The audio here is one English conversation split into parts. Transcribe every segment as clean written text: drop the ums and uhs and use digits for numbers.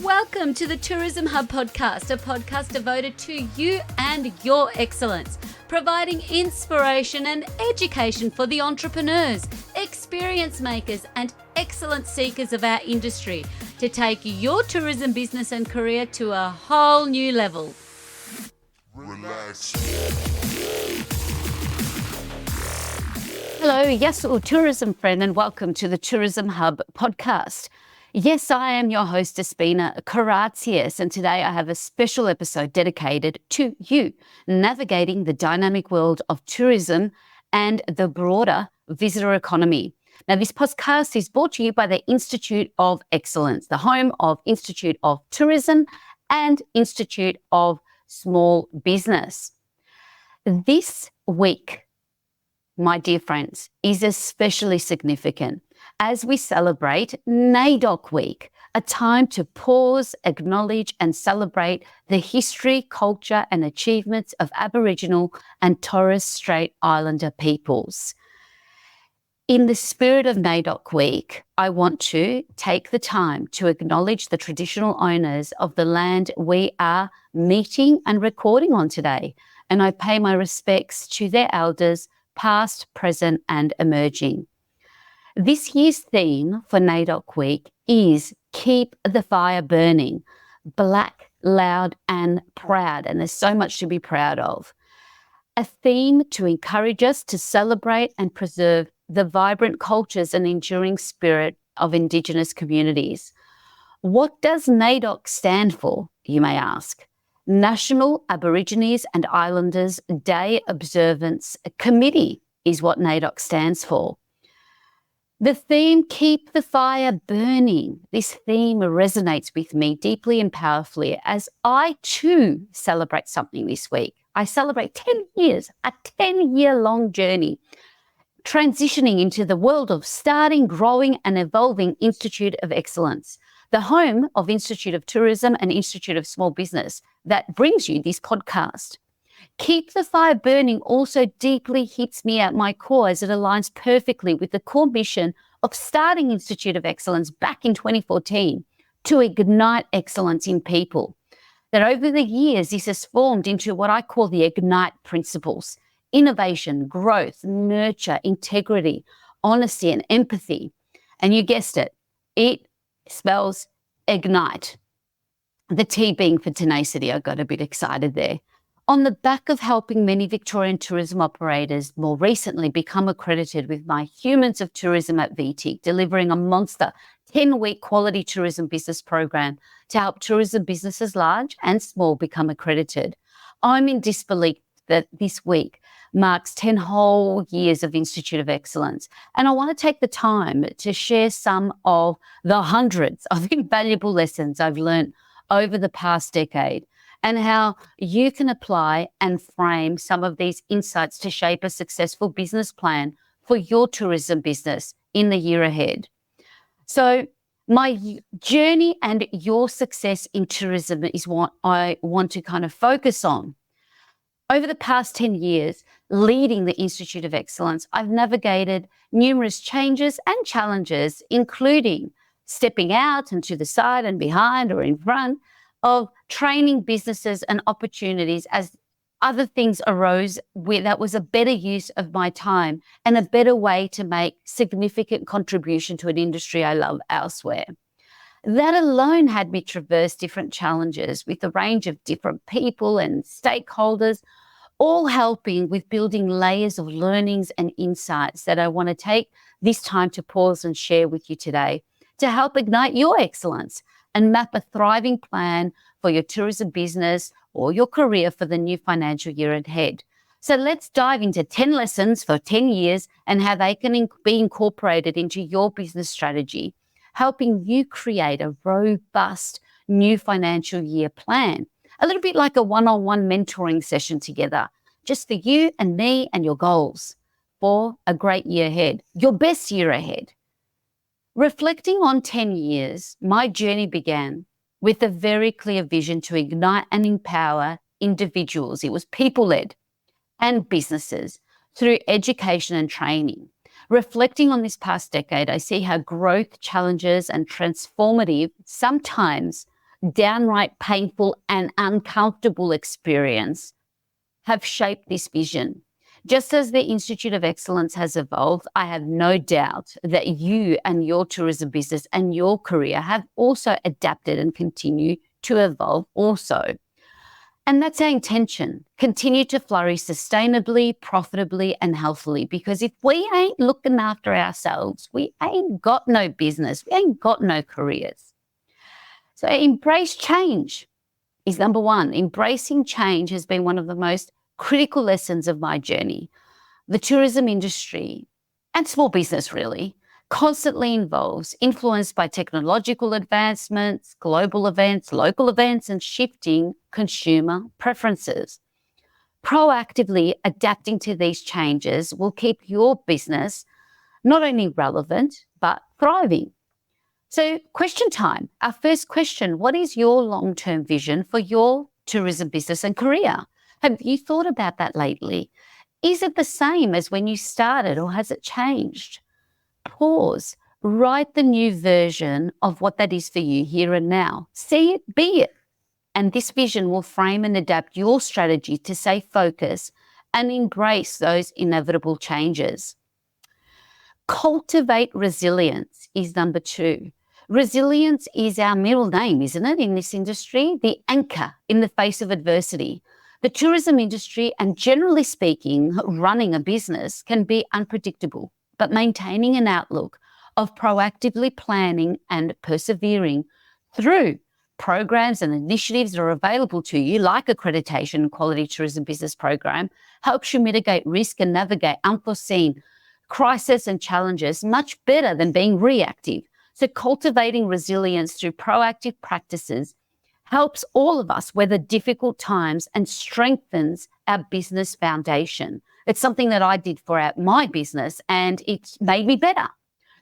Welcome to the Tourism Hub podcast, a podcast devoted to you and your excellence, providing inspiration and education for the entrepreneurs, experience makers, and excellence seekers of our industry to take your tourism business and career to a whole new level. Relax. Hello, yes, tourism friend, and welcome to the Tourism Hub podcast. Yes, I am your host, Despina Karatzias, and today I have a special episode dedicated to you, navigating the dynamic world of tourism and the broader visitor economy. Now, this podcast is brought to you by the Institute of Excellence, the home of Institute of Tourism and Institute of Small Business. This week, my dear friends, is especially significant as we celebrate NAIDOC Week, a time to pause, acknowledge and celebrate the history, culture and achievements of Aboriginal and Torres Strait Islander peoples. In the spirit of NAIDOC Week, I want to take the time to acknowledge the traditional owners of the land we are meeting and recording on today, and I pay my respects to their elders, past, present and emerging. This year's theme for NAIDOC Week is Keep the Fire Burning, Black, Loud and Proud, and there's so much to be proud of. A theme to encourage us to celebrate and preserve the vibrant cultures and enduring spirit of Indigenous communities. What does NAIDOC stand for, you may ask? National Aborigines and Islanders Day Observance Committee is what NAIDOC stands for. The theme, Keep the Fire Burning. This theme resonates with me deeply and powerfully as I too celebrate something this week. I celebrate 10 years, a 10-year-long journey, transitioning into the world of starting, growing and evolving Institute of Excellence, the home of Institute of Tourism and Institute of Small Business that brings you this podcast. Keep the Fire Burning also deeply hits me at my core as it aligns perfectly with the core mission of starting Institute of Excellence back in 2014 to ignite excellence in people. That over the years, this has formed into what I call the Ignite principles: innovation, growth, nurture, integrity, honesty, and empathy. And you guessed it, it spells Ignite. The T being for tenacity. I got a bit excited there. On the back of helping many Victorian tourism operators more recently become accredited with my Humans of Tourism at VTIC, delivering a monster 10-week quality tourism business program to help tourism businesses large and small become accredited, I'm in disbelief that this week marks 10 whole years of Institute of Excellence. And I want to take the time to share some of the hundreds of invaluable lessons I've learned over the past decade, and how you can apply and frame some of these insights to shape a successful business plan for your tourism business in the year ahead. So my journey and your success in tourism is what I want to kind of focus on. Over the past 10 years, leading the Institute of Excellence, I've navigated numerous changes and challenges, including stepping out and to the side and behind or in front of training businesses and opportunities as other things arose where that was a better use of my time and a better way to make significant contribution to an industry I love elsewhere. That alone had me traverse different challenges with a range of different people and stakeholders, all helping with building layers of learnings and insights that I want to take this time to pause and share with you today to help ignite your excellence and map a thriving plan for your tourism business or your career for the new financial year ahead. So let's dive into 10 lessons for 10 years and how they can be incorporated into your business strategy, helping you create a robust new financial year plan. A little bit like a one-on-one mentoring session together, just for you and me and your goals for a great year ahead, your best year ahead. Reflecting on 10 years, my journey began with a very clear vision to ignite and empower individuals. It was people-led and businesses through education and training. Reflecting on this past decade, I see how growth, challenges, and transformative, sometimes downright painful and uncomfortable experience have shaped this vision. Just as the Institute of Excellence has evolved, I have no doubt that you and your tourism business and your career have also adapted and continue to evolve also. And that's our intention. Continue to flourish sustainably, profitably, and healthily. Because if we ain't looking after ourselves, we ain't got no business, we ain't got no careers. So embrace change is number one. Embracing change has been one of the most critical lessons of my journey. The tourism industry and small business really constantly involves, influenced by technological advancements, global events, local events, and shifting consumer preferences. Proactively adapting to these changes will keep your business not only relevant, but thriving. So question time. Our first question, what is your long-term vision for your tourism business and career? Have you thought about that lately? Is it the same as when you started or has it changed? Pause. Write the new version of what that is for you here and now. See it, be it. And this vision will frame and adapt your strategy to stay focused and embrace those inevitable changes. Cultivate resilience is number two. Resilience is our middle name, isn't it, in this industry? The anchor in the face of adversity. The tourism industry, and generally speaking, running a business can be unpredictable, but maintaining an outlook of proactively planning and persevering through programs and initiatives that are available to you, like Accreditation and Quality Tourism Business Program, helps you mitigate risk and navigate unforeseen crises and challenges much better than being reactive. So cultivating resilience through proactive practices helps all of us weather difficult times and strengthens our business foundation. It's something that I did for my business and it's made me better.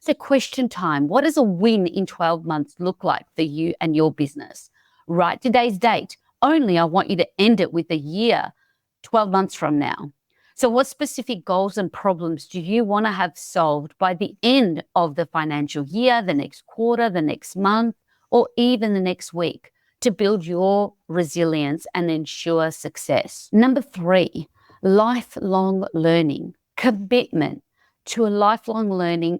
So question time, what does a win in 12 months look like for you and your business? Write today's date. Only I want you to end it with a year, 12 months from now. So what specific goals and problems do you want to have solved by the end of the financial year, the next quarter, the next month, or even the next week to build your resilience and ensure success? Number three, lifelong learning. Commitment to a lifelong learning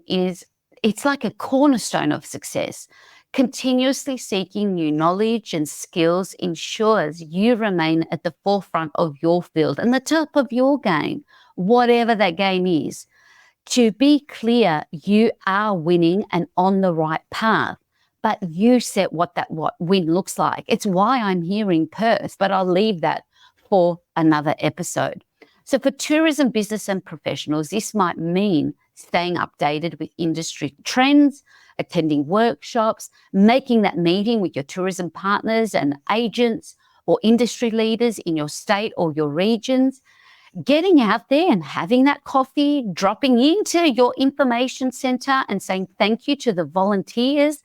it's like a cornerstone of success. Continuously seeking new knowledge and skills ensures you remain at the forefront of your field and the top of your game, whatever that game is. To be clear, you are winning and on the right path, but you set what win looks like. It's why I'm here in Perth, but I'll leave that for another episode. So for tourism business and professionals, this might mean staying updated with industry trends, attending workshops, making that meeting with your tourism partners and agents or industry leaders in your state or your regions, getting out there and having that coffee, dropping into your information center and saying thank you to the volunteers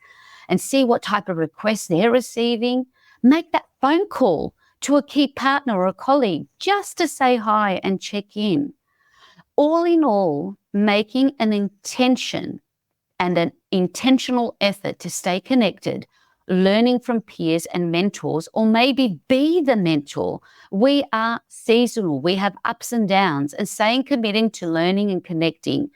and see what type of requests they're receiving. Make that phone call to a key partner or a colleague just to say hi and check in. All in all, making an intention and an intentional effort to stay connected, learning from peers and mentors, or maybe be the mentor. We are seasonal. We have ups and downs, and staying committed to learning and connecting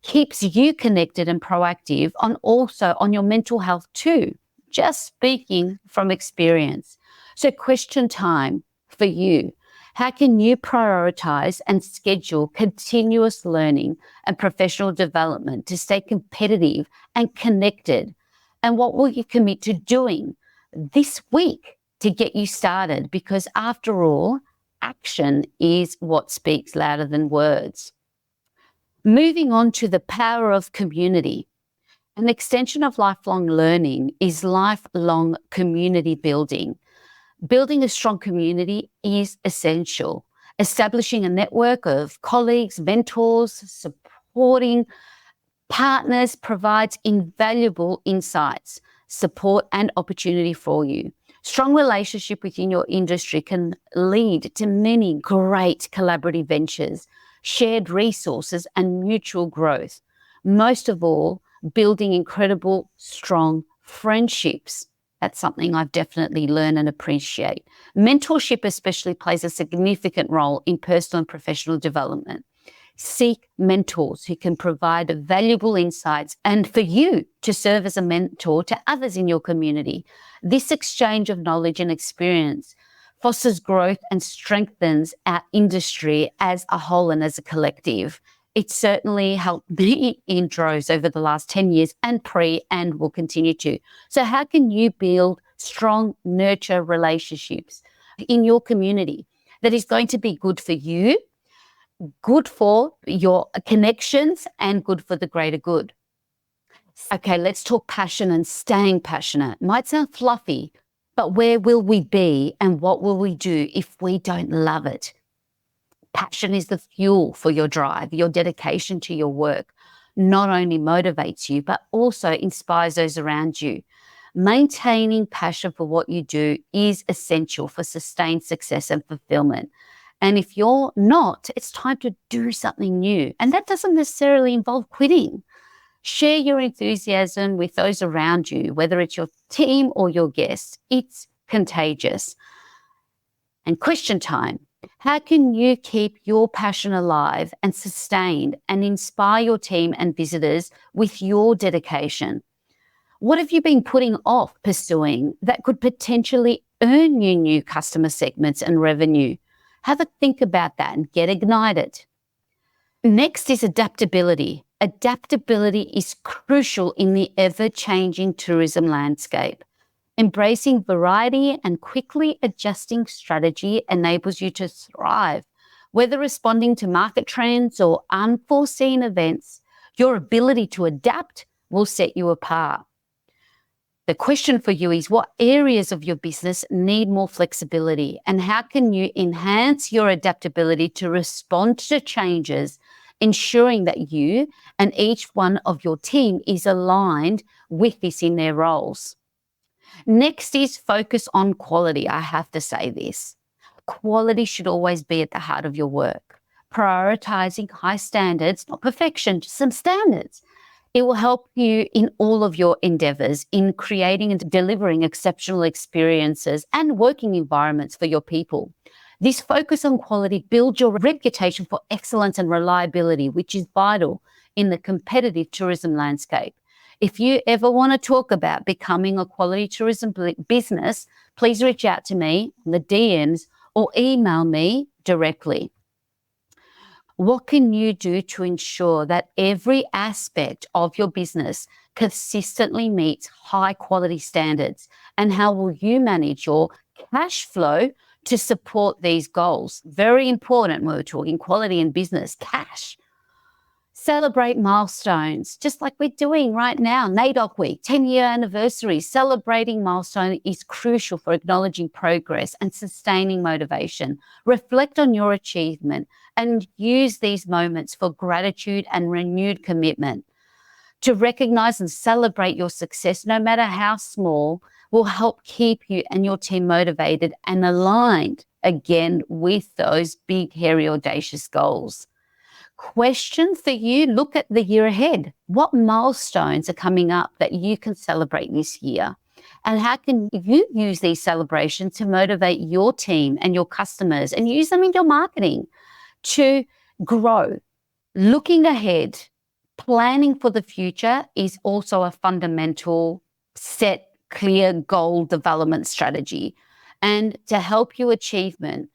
keeps you connected and proactive also on your mental health too, just speaking from experience. So question time for you. How can you prioritize and schedule continuous learning and professional development to stay competitive and connected? And what will you commit to doing this week to get you started? Because after all, action is what speaks louder than words. Moving on to the power of community. An extension of lifelong learning is lifelong community building. Building a strong community is essential. Establishing a network of colleagues, mentors, supporting partners provides invaluable insights, support, and opportunity for you. Strong relationship within your industry can lead to many great collaborative ventures, shared resources, and mutual growth. Most of all, building incredible, strong friendships That's something I've definitely learned and appreciate. Mentorship especially plays a significant role in personal and professional development. Seek mentors who can provide valuable insights and for you to serve as a mentor to others in your community. This exchange of knowledge and experience fosters growth and strengthens our industry as a whole and as a collective. It certainly helped me in droves over the last 10 years and will continue to. So how can you build strong nurture relationships in your community that is going to be good for you, good for your connections, and good for the greater good? Okay, let's talk passion and staying passionate. Might sound fluffy, but where will we be and what will we do if we don't love it? Passion is the fuel for your drive. Your dedication to your work not only motivates you, but also inspires those around you. Maintaining passion for what you do is essential for sustained success and fulfillment. And if you're not, it's time to do something new. And that doesn't necessarily involve quitting. Share your enthusiasm with those around you, whether it's your team or your guests. It's contagious. And question time. How can you keep your passion alive and sustained and inspire your team and visitors with your dedication? What have you been putting off pursuing that could potentially earn you new customer segments and revenue? Have a think about that and get ignited. Next is adaptability. Adaptability is crucial in the ever-changing tourism landscape. Embracing variety and quickly adjusting strategy enables you to thrive. Whether responding to market trends or unforeseen events, your ability to adapt will set you apart. The question for you is, what areas of your business need more flexibility, and how can you enhance your adaptability to respond to changes, ensuring that you and each one of your team is aligned with this in their roles? Next is focus on quality. I have to say this. Quality should always be at the heart of your work. Prioritizing high standards, not perfection, just some standards. It will help you in all of your endeavors in creating and delivering exceptional experiences and working environments for your people. This focus on quality builds your reputation for excellence and reliability, which is vital in the competitive tourism landscape. If you ever want to talk about becoming a quality tourism business, please reach out to me in the DMs or email me directly. What can you do to ensure that every aspect of your business consistently meets high quality standards? And how will you manage your cash flow to support these goals? Very important when we're talking quality in business, cash. Celebrate milestones, just like we're doing right now. NAIDOC Week, 10-year anniversary. Celebrating milestone is crucial for acknowledging progress and sustaining motivation. Reflect on your achievement and use these moments for gratitude and renewed commitment. To recognize and celebrate your success, no matter how small, will help keep you and your team motivated and aligned again with those big, hairy, audacious goals. Question for you, look at the year ahead. What milestones are coming up that you can celebrate this year? And how can you use these celebrations to motivate your team and your customers and use them in your marketing to grow? Looking ahead, planning for the future is also a fundamental set, clear goal development strategy. And to help you achieve this,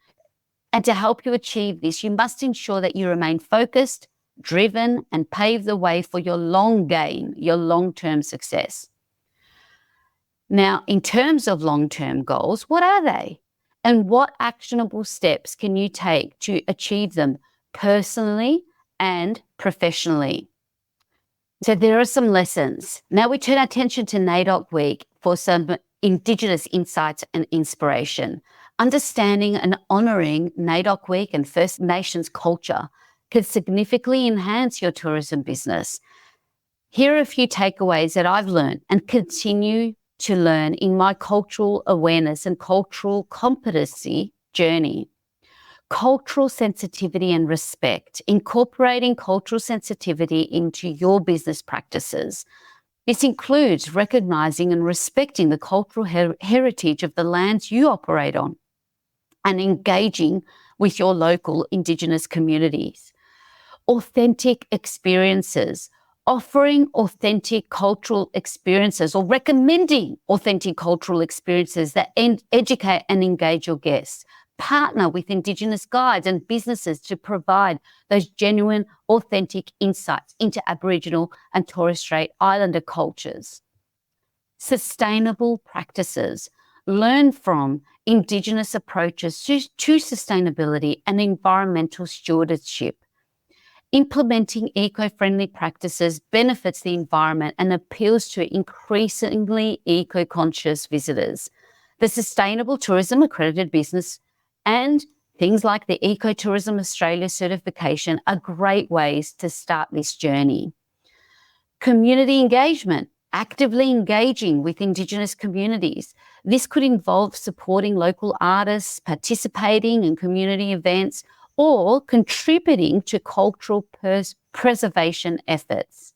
you must ensure that you remain focused, driven, and pave the way for your long game, your long-term success. Now, in terms of long-term goals, what are they? And what actionable steps can you take to achieve them personally and professionally? So there are some lessons. Now we turn our attention to NAIDOC Week for some Indigenous insights and inspiration. Understanding and honouring NAIDOC Week and First Nations culture can significantly enhance your tourism business. Here are a few takeaways that I've learned and continue to learn in my cultural awareness and cultural competency journey. Cultural sensitivity and respect, incorporating cultural sensitivity into your business practices. This includes recognising and respecting the cultural heritage of the lands you operate on and engaging with your local Indigenous communities. Authentic experiences, offering authentic cultural experiences or recommending authentic cultural experiences that educate and engage your guests. Partner with Indigenous guides and businesses to provide those genuine, authentic insights into Aboriginal and Torres Strait Islander cultures. Sustainable practices. Learn from Indigenous approaches to sustainability and environmental stewardship. Implementing eco-friendly practices benefits the environment and appeals to increasingly eco-conscious visitors. The Sustainable Tourism Accredited Business and things like the Ecotourism Australia certification are great ways to start this journey. Community engagement, actively engaging with Indigenous communities. This could involve supporting local artists, participating in community events, or contributing to cultural preservation efforts.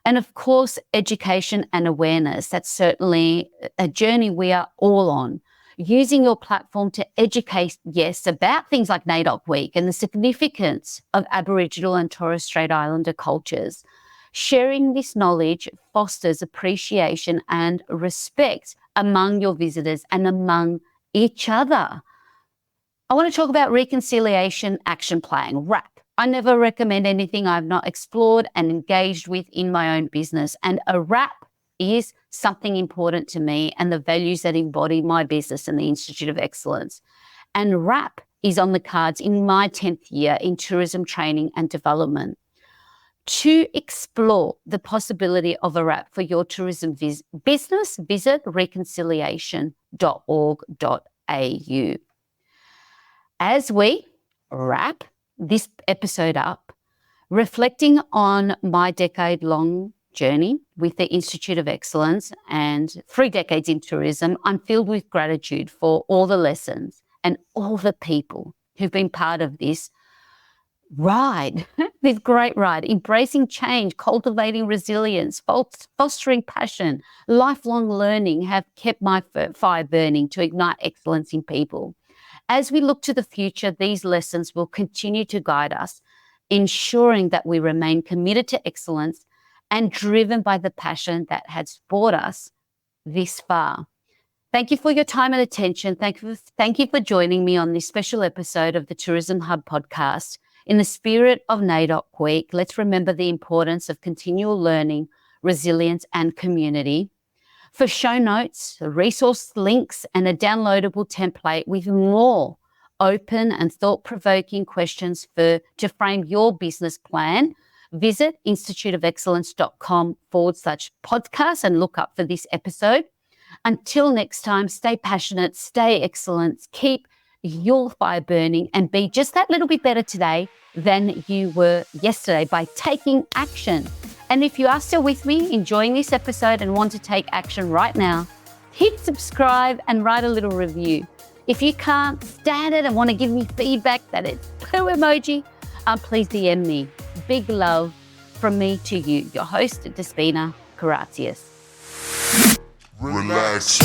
And of course, education and awareness. That's certainly a journey we are all on. Using your platform to educate, yes, about things like NAIDOC Week and the significance of Aboriginal and Torres Strait Islander cultures. Sharing this knowledge fosters appreciation and respect among your visitors and among each other. I want to talk about Reconciliation Action Plan, RAP. I never recommend anything I've not explored and engaged with in my own business. And a RAP is something important to me and the values that embody my business and the Institute of Excellence. And RAP is on the cards in my 10th year in tourism training and development. To explore the possibility of a RAP for your tourism business, visit reconciliation.org.au. As we wrap this episode up, reflecting on my decade-long journey with the Institute of Excellence and 3 decades in tourism, I'm filled with gratitude for all the lessons and all the people who've been part of this ride, this great ride, embracing change, cultivating resilience, fostering passion, lifelong learning have kept my fire burning to ignite excellence in people. As we look to the future, these lessons will continue to guide us, ensuring that we remain committed to excellence and driven by the passion that has brought us this far. Thank you for your time and attention. Thank you for joining me on this special episode of the Tourism Hub podcast. In the spirit of NAIDOC Week, let's remember the importance of continual learning, resilience, and community. For show notes, resource links, and a downloadable template with more open and thought-provoking questions to frame your business plan, visit instituteofexcellence.com/podcast and look up for this episode. Until next time, stay passionate, stay excellent, keep your fire burning, and be just that little bit better today than you were yesterday by taking action. And if you are still with me, enjoying this episode and want to take action right now, hit subscribe and write a little review. If you can't stand it and want to give me feedback that it's poo emoji, please DM me. Big love from me to you, your host, Despina Karatzias. Relax.